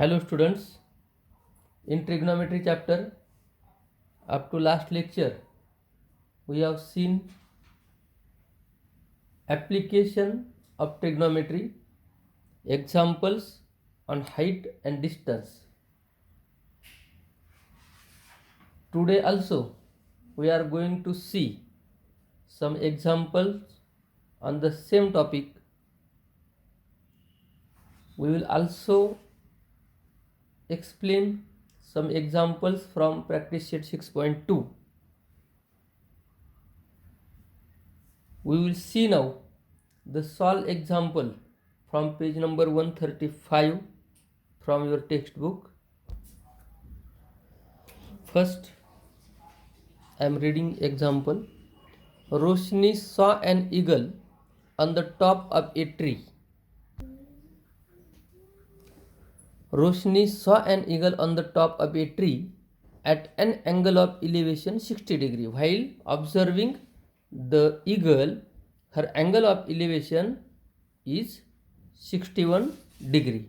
Hello students, in trigonometry chapter up to last lecture we have seen application of trigonometry, examples on height and distance. Today also we are going to see some examples on the same topic. We will also explain some examples from practice sheet 6.2. We will see now the solve example from page number 135 from your textbook. First, I am reading example. Roshni saw an eagle on the top of a tree. Roshni saw an eagle on the top of a tree at an angle of elevation 60 degree. While observing the eagle, her angle of elevation is 61 degree.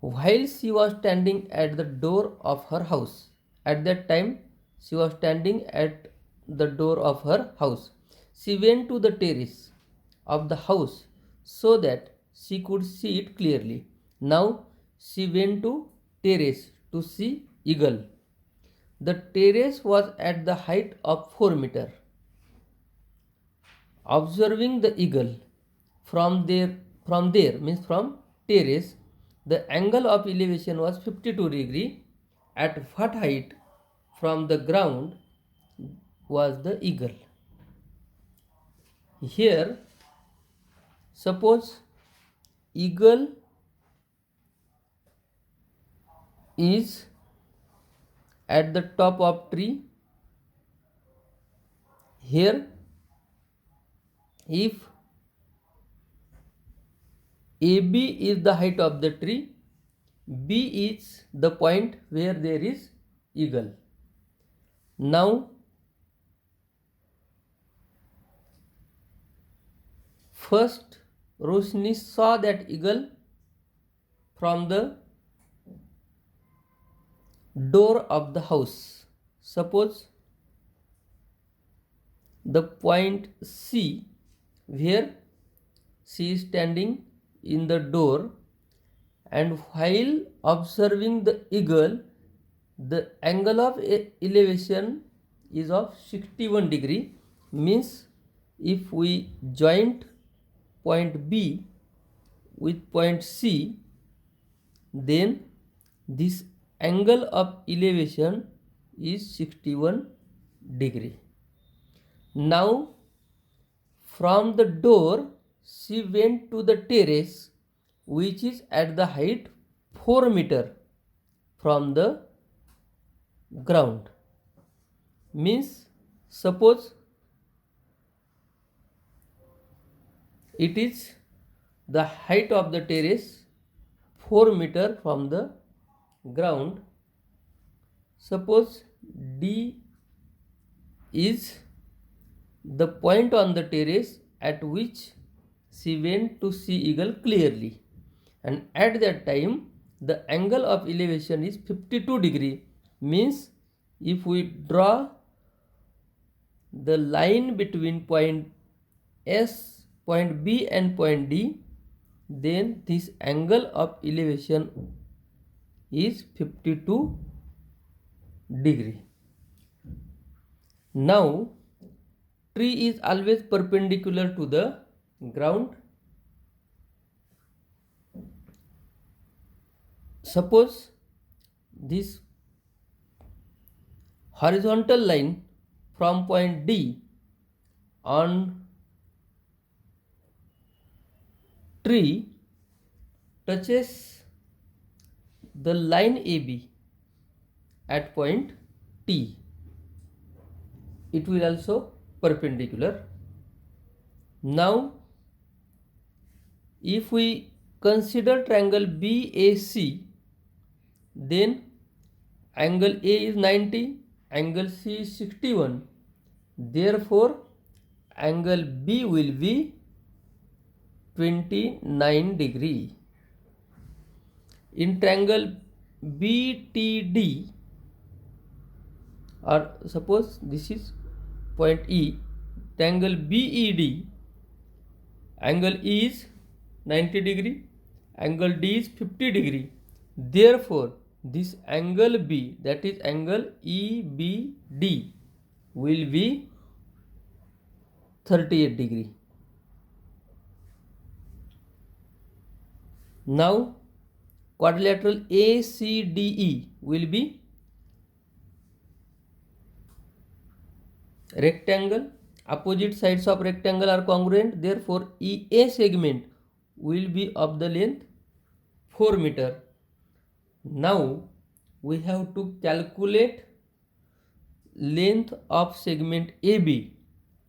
While she was standing at the door of her house, at that time she was standing at the door of her house. She went to the terrace of the house so that she could see it clearly. Now she went to terrace to see eagle. The terrace was at the height of 4 meters. Observing the eagle from there means from terrace, the angle of elevation was 52 degree. At what height from the ground was the eagle? Here, suppose eagle is at the top of tree. Here, if AB is the height of the tree, B is the point where there is eagle. Now, first Roshni saw that eagle from the door of the house. Suppose the point C where she is standing in the door, and while observing the eagle, the angle of elevation is of 61 degree. Means if we joint point B with point C, then this angle of elevation is 61 degree. Now from the door she went to the terrace, which is at the height 4 meters from the ground. Means suppose it is the height of the terrace 4 meters from the ground. Suppose D is the point on the terrace at which she went to see eagle clearly, and at that time the angle of elevation is 52 degree. Means if we draw the line between point S, point B and point D, then this angle of elevation is 52 degree. Now tree is always perpendicular to the ground. Suppose this horizontal line from point D on tree touches the line AB at point T, it will also perpendicular. Now if we consider triangle BAC, then angle A is 90, angle C is 61. Therefore angle B will be 29 degree. In triangle BTD, or suppose this is point E, triangle BED, angle E is 90 degree, angle D is 50 degree. Therefore, this angle B, that is angle EBD, will be 38 degree. Now, quadrilateral ACDE will be rectangle. Opposite sides of rectangle are congruent. Therefore, EA segment will be of the length 4 meter. Now, we have to calculate length of segment AB,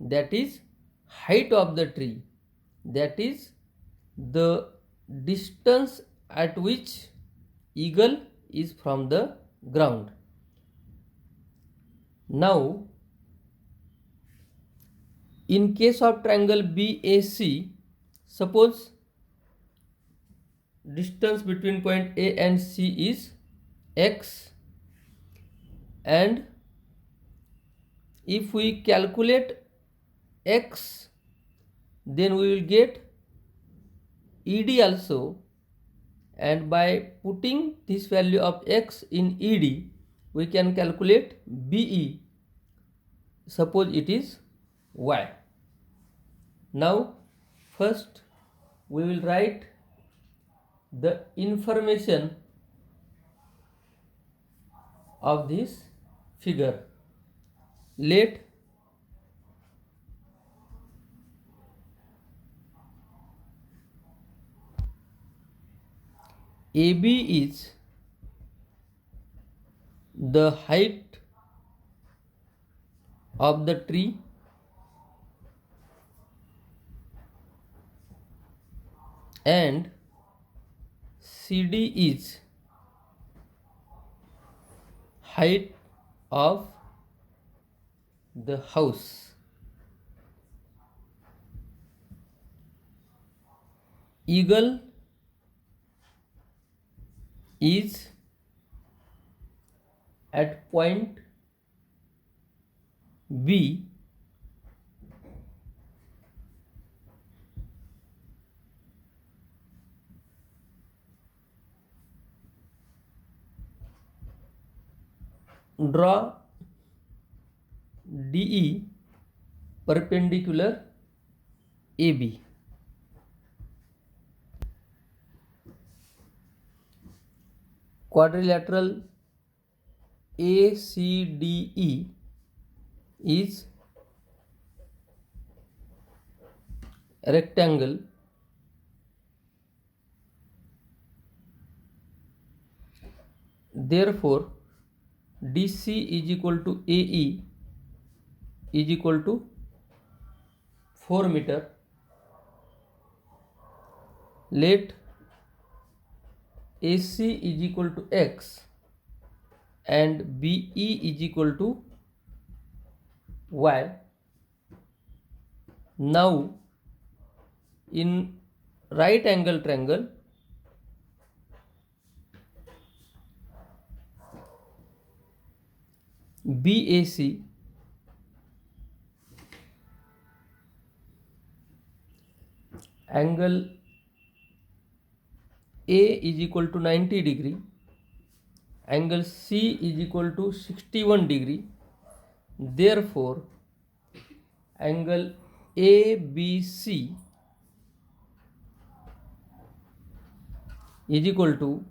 that is height of the tree, that is the distance at which eagle is from the ground. Now, in case of triangle BAC, suppose distance between point A and C is x, and if we calculate x, then we will get ED also, and by putting this value of x in ED, we can calculate BE. Suppose it is y. Now, first we will write the information of this figure. Let AB is the height of the tree, and CD is height of the house. Eagle is at point B, draw DE perpendicular AB. Quadrilateral ACDE is rectangle. Therefore, DC is equal to AE is equal to 4 meter. Let AC is equal to x and BE is equal to y. Now, in right angle triangle, BAC, angle A is equal to 90 degree, angle C is equal to 61 degree. Therefore, angle ABC is equal to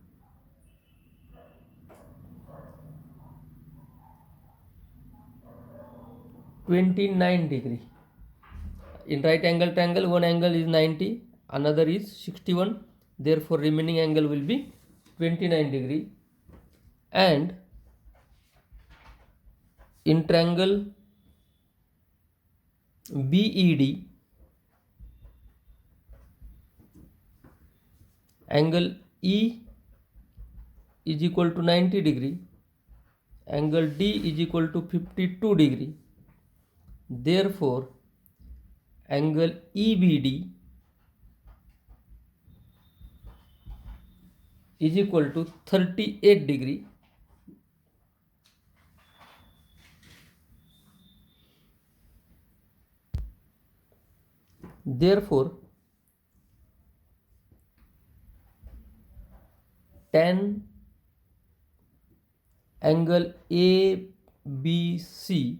29 degree. In right angle triangle, one angle is 90, another is 61. Therefore, remaining angle will be 29 degree. And in triangle BED, angle E is equal to 90 degree, angle D is equal to 52 degree. Therefore, angle EBD is equal to 38 degree. Therefore, tan angle ABC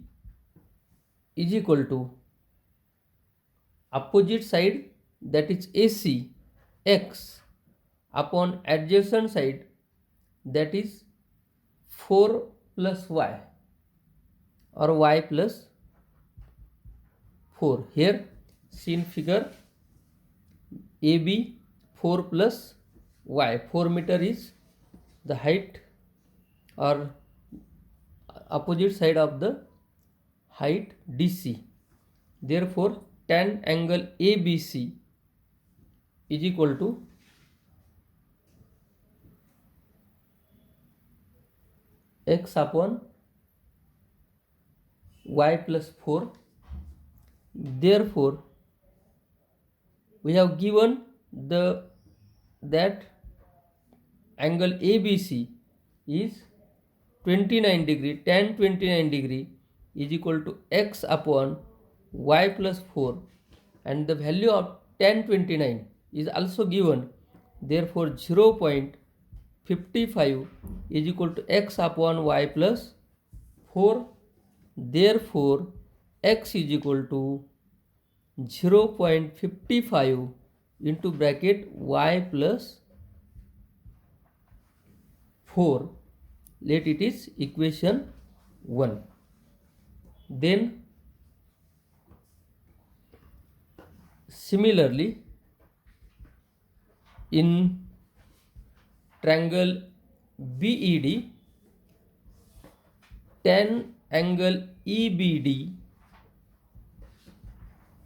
is equal to opposite side, that is AC, x upon adjacent side, that is 4 plus y or y plus 4. Here seen figure AB 4 plus y. 4 meter is the height or opposite side of the height DC. Therefore, tan angle ABC is equal to x upon y plus 4. Therefore, we have given that angle ABC is 29 degree. Tan 29 degree is equal to x upon y plus 4, and the value of tan 29 is also given. Therefore, 0.55 is equal to x upon y plus 4. Therefore, x is equal to 0.55 into bracket y plus 4. Let it is equation 1. Then similarly, in triangle BED, tan angle EBD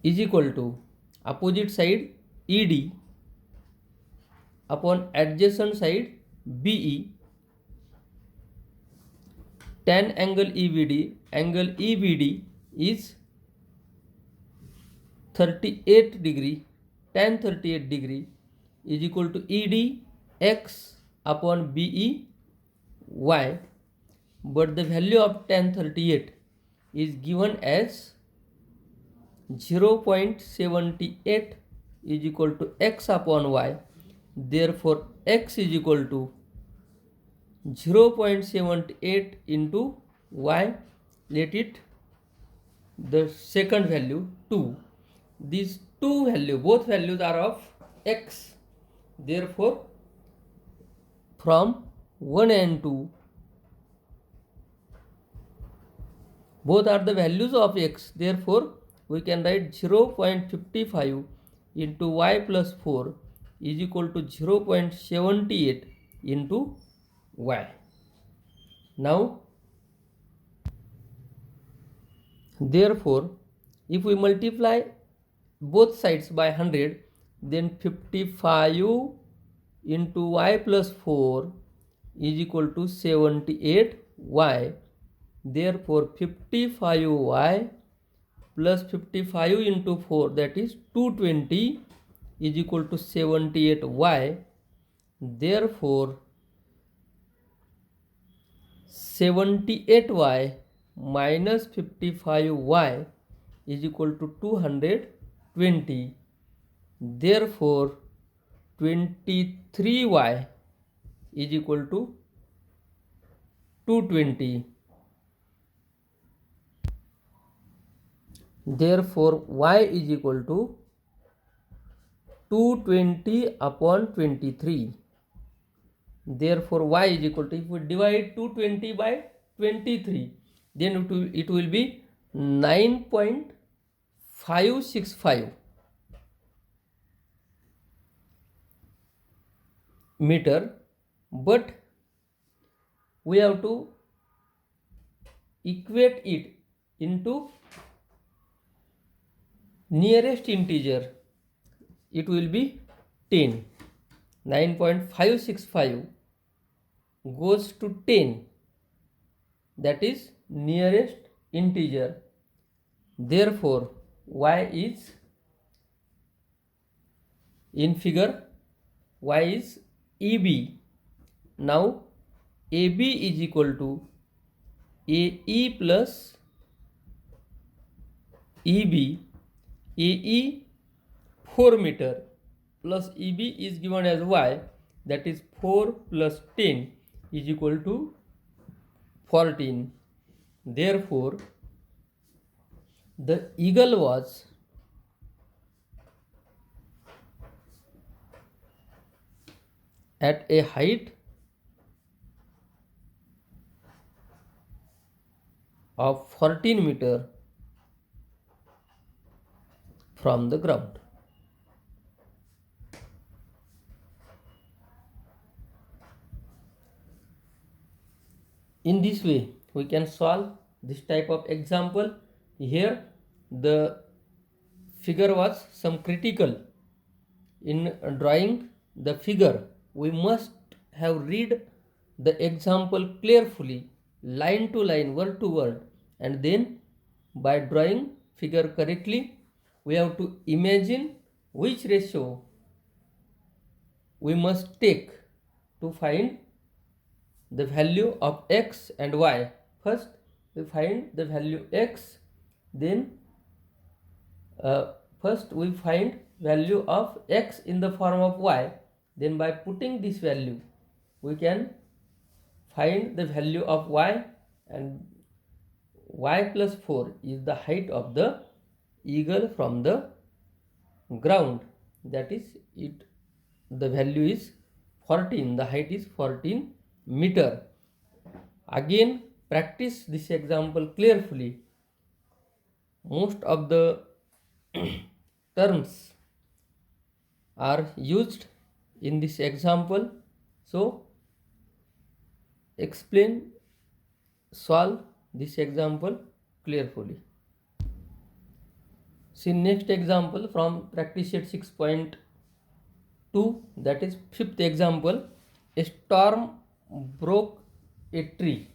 is equal to opposite side ED upon adjacent side BE. Tan angle EBD is 38 degree. Tan 38 degree is equal to ED x upon BE y, but the value of tan 38 is given as 0.78 is equal to x upon y. Therefore, x is equal to 0.78 into y. Let it the second value 2. These two values, both values are of x. Therefore, from 1 and 2, both are the values of x. Therefore, we can write 0.55 into y plus 4 is equal to 0.78 into y. Now, therefore, if we multiply both sides by 100, then 55 into y plus 4 is equal to 78y. Therefore, 55y plus 55 into 4, that is 220, is equal to 78y. Therefore, 78y minus 55y is equal to 220. Therefore, 23y is equal to 220. Therefore, y is equal to 220 upon 23. Therefore, y is equal to, if we divide 220 by 23, then it will be 9.565 meter. But we have to equate it into nearest integer. It will be 10. 9.565 goes to 10, that is nearest integer. Therefore, y is, in figure, y is EB Now AB is equal to AE plus EB. AE 4 meter plus EB is given as Y, that is 4 plus 10 is equal to 14. Therefore, the eagle was at a height of 14 meter from the ground. In this way, we can solve this type of example. Here, the figure was some critical. In drawing the figure, we must have read the example carefully, line to line, word to word, and then by drawing figure correctly, we have to imagine which ratio we must take to find the value of x and y. First, we find the value x, then first we find value of x in the form of y, then by putting this value we can find the value of y, and y plus 4 is the height of the eagle from the ground, that is it, the value is 14, the height is 14 meter. Again, practice this example carefully. Most of the terms are used in this example, so explain, solve this example carefully. See next example from practice sheet 6.2, that is fifth example. A storm broke a tree.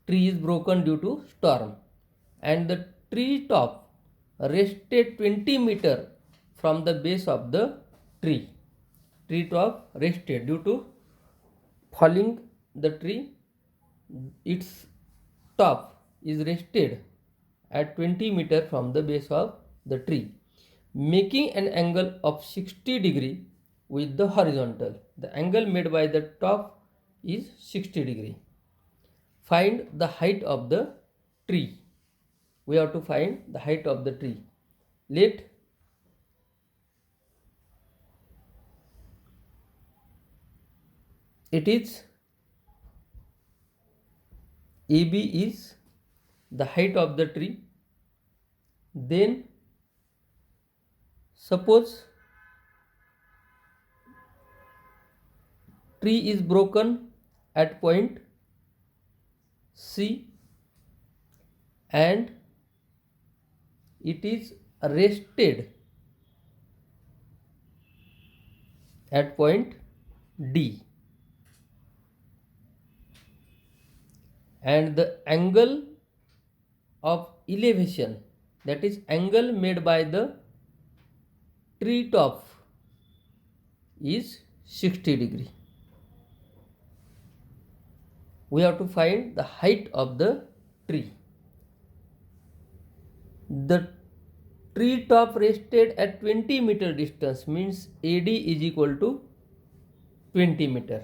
Tree is broken due to storm, and the tree top rested 20 meter from the base of the tree. Tree top rested due to falling the tree, its top is rested at 20 meter from the base of the tree, making an angle of 60 degree with the horizontal. The angle made by the top is 60 degree. Find the height of the tree. We have to find the height of the tree. Let it is AB is the height of the tree. Then suppose tree is broken at point C and it is rested at point D, and the angle of elevation, that is angle made by the tree top, is 60 degree. We have to find the height of the tree. The tree top rested at 20 meter distance, means AD is equal to 20 meter.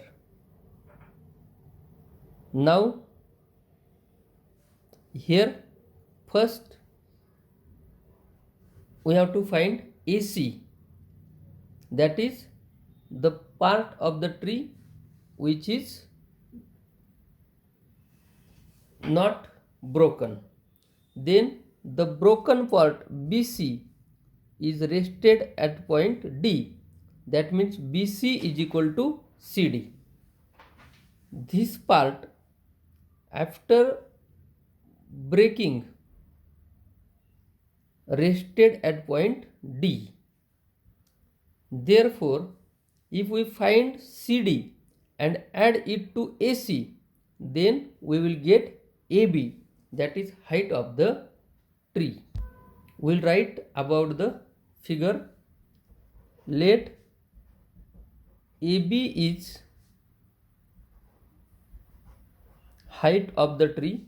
Now here first we have to find AC, that is the part of the tree which is not broken. Then the broken part BC is rested at point D, that means BC is equal to CD. This part after breaking rested at point D. Therefore, if we find CD and add it to AC, then we will get AB, that is height of the tree. We will write about the figure. Let AB is height of the tree.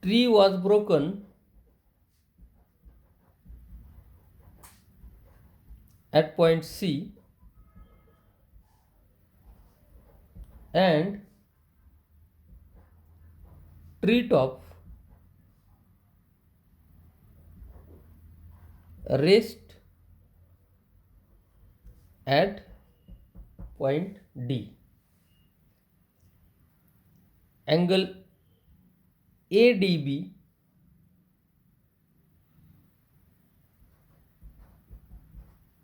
Tree was broken at point C and tree top rest at point D. Angle ADB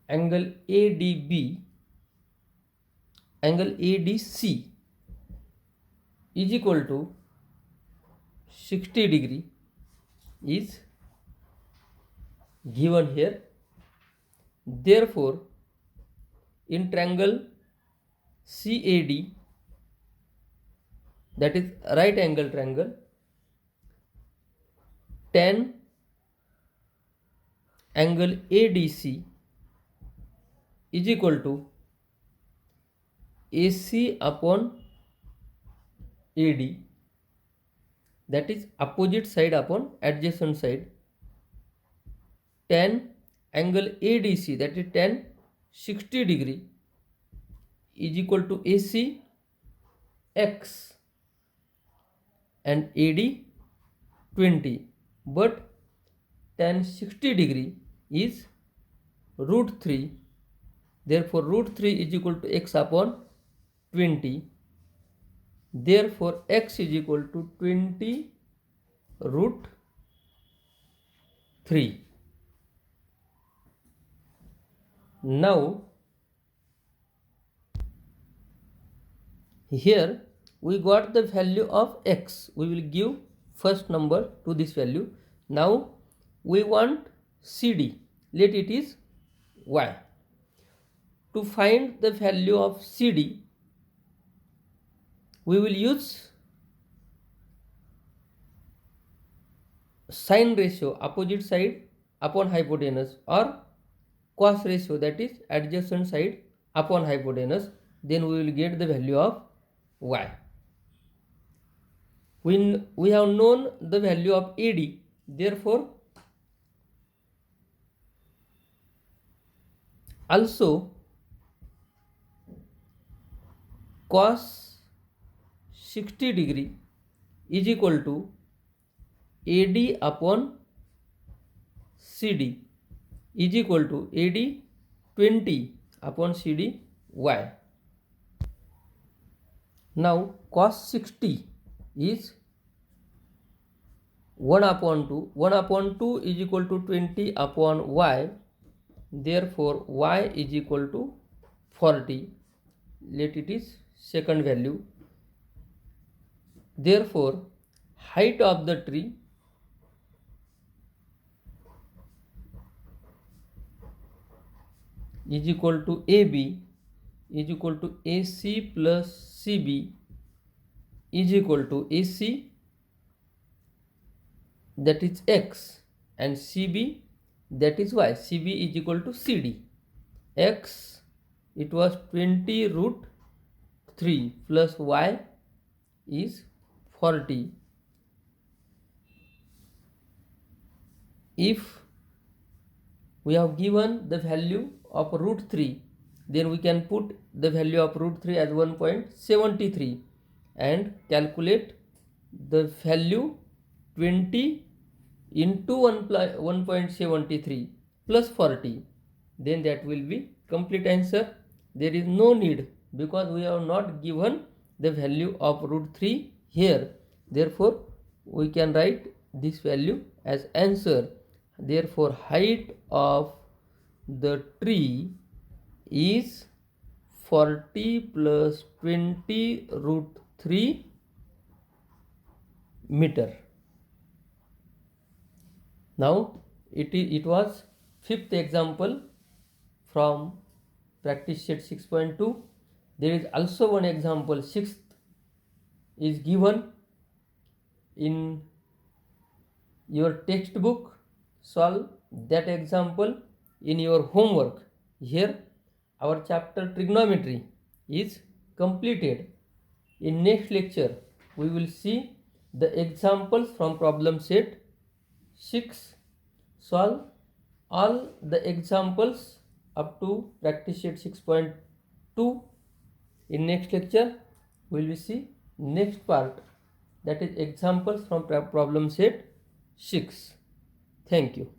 angle ADB angle ADC is equal to 60 degree is given here. Therefore, in triangle CAD, that is right angle triangle, tan angle ADC is equal to AC upon AD, that is opposite side upon adjacent side. Tan angle ADC, that is tan 60 degree, is equal to AC X and AD 20, but tan 60 degree is root 3, therefore root 3 is equal to x upon 20, therefore x is equal to 20 root 3. Now here we got the value of x, we will give first number to this value. Now we want CD, let it is y. To find the value of CD, we will use sine ratio, opposite side upon hypotenuse, or cos ratio, that is adjacent side upon hypotenuse. Then we will get the value of y. We have known the value of AD, therefore also cos 60 degree is equal to AD upon CD is equal to AD 20 upon CD y. Now cos 60 is 1 upon 2. 1 upon 2 is equal to 20 upon y. Therefore y is equal to 40. Let it is second value. Therefore height of the tree is equal to AB is equal to AC plus CB is equal to AC, that is x, and CB, that is y. CB is equal to CD. X, it was 20 root 3 plus y is 40. If we have given the value of root 3, then we can put the value of root 3 as 1.73 and calculate the value 20 into 1.73 plus 40, then that will be complete answer. There is no need, because we have not given the value of root 3 here, therefore we can write this value as answer. Therefore height of the tree is 40 plus 20 root 3 meter. Now it was fifth example from practice set 6.2. There is also one example, sixth is given in your textbook. Solve that example in your homework. Here our chapter trigonometry is completed. In next lecture, we will see the examples from problem set 6. Solve all the examples up to practice set 6.2. In next lecture, we will see next part, that is examples from problem set 6. Thank you.